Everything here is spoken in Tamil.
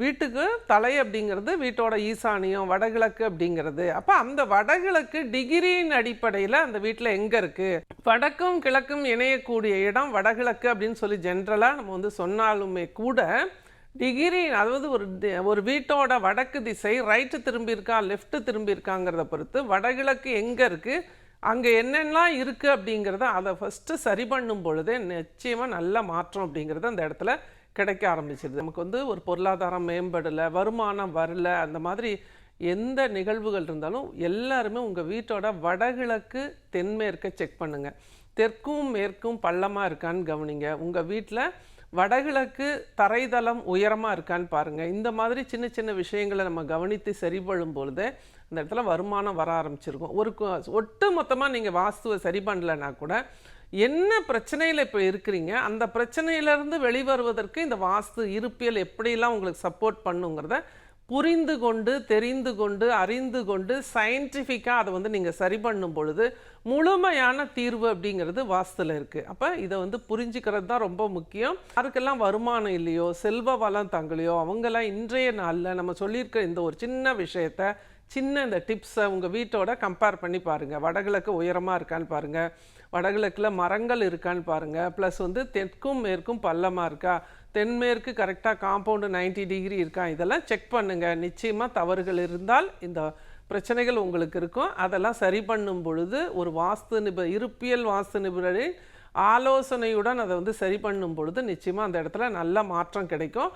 வீட்டுக்கு தலை அப்படிங்கிறது வீட்டோட ஈசானியம், வடகிழக்கு அப்படிங்கிறது. அப்போ அந்த வடகிழக்கு டிகிரியின் அடிப்படையில் அந்த வீட்டில் எங்கே இருக்குது, வடக்கும் கிழக்கும் இணையக்கூடிய இடம் வடகிழக்கு அப்படின்னு சொல்லி ஜென்ரலாக நம்ம வந்து சொன்னாலுமே கூட டிகிரி, அதாவது ஒரு வீட்டோட வடக்கு திசை ரைட்டு திரும்பியிருக்கா லெஃப்ட்டு திரும்பியிருக்காங்கிறத பொறுத்து வடகிழக்கு எங்கே இருக்குது, அங்கே என்னென்னலாம் இருக்குது அப்படிங்கிறத அதை ஃபஸ்ட்டு சரி பண்ணும் பொழுதே நிச்சயமாக நல்ல மாற்றம் அப்படிங்கிறது அந்த இடத்துல கிடைக்க ஆரம்பிச்சிடுது. நமக்கு வந்து ஒரு பொருளாதாரம் மேம்படலை, வருமானம் வரல, அந்த மாதிரி எந்த நிகழ்வுகள் இருந்தாலும் எல்லாருமே உங்கள் வீட்டோட வடகிழக்கு தென்மேற்கை செக் பண்ணுங்கள். தெற்கும் மேற்கும் பள்ளமாக இருக்கான்னு கவனிங்க. உங்கள் வீட்டில் வடகிழக்கு தரைதளம் உயரமாக இருக்கான்னு பாருங்கள். இந்த மாதிரி சின்ன சின்ன விஷயங்களை நம்ம கவனித்து சரிபடும் பொழுதே அந்த இடத்துல வருமானம் வர ஆரம்பிச்சிருக்கும். ஒட்டு மொத்தமாக நீங்கள் வாஸ்துவை சரி பண்ணலைன்னா கூட என்ன பிரச்சனையில் இப்போ இருக்கிறீங்க, அந்த பிரச்சனையிலேருந்து வெளிவருவதற்கு இந்த வாஸ்து இருப்பியல் எப்படிலாம் உங்களுக்கு சப்போர்ட் பண்ணுங்கிறத புரிந்து கொண்டு தெரிந்து கொண்டு அறிந்து கொண்டு சயின்டிஃபிக்காக அதை வந்து நீங்கள் சரி பண்ணும் பொழுது முழுமையான தீர்வு அப்படிங்கிறது வாஸ்துவில் இருக்குது. அப்போ இதை வந்து புரிஞ்சுக்கிறது தான் ரொம்ப முக்கியம். யாருக்கெல்லாம் வருமானம் இல்லையோ, செல்வ வளம் தங்கலையோ, அவங்கெல்லாம் இன்றைய நாளில் நம்ம சொல்லியிருக்க இந்த ஒரு சின்ன விஷயத்தை, சின்ன இந்த டிப்ஸை உங்கள் வீட்டோட கம்பேர் பண்ணி பாருங்கள். வடகிழக்கு உயரமாக இருக்கான்னு பாருங்கள், வடகிழக்கில் மரங்கள் இருக்கான்னு பாருங்கள், ப்ளஸ் வந்து தெற்கும் மேற்கும் பள்ளமாக இருக்கா, தென்மேற்கு கரெக்டாக காம்பவுண்டு 90 டிகிரி இருக்கா, இதெல்லாம் செக் பண்ணுங்கள். நிச்சயமாக தவறுகள் இருந்தால் இந்த பிரச்சனைகள் உங்களுக்கு இருக்கும். அதெல்லாம் சரி பண்ணும் பொழுது ஒரு இருப்பியல் வாஸ்து நிபுணரின் ஆலோசனையுடன் அதை வந்து சரி பண்ணும் பொழுது நிச்சயமாக அந்த இடத்துல நல்ல மாற்றம் கிடைக்கும்.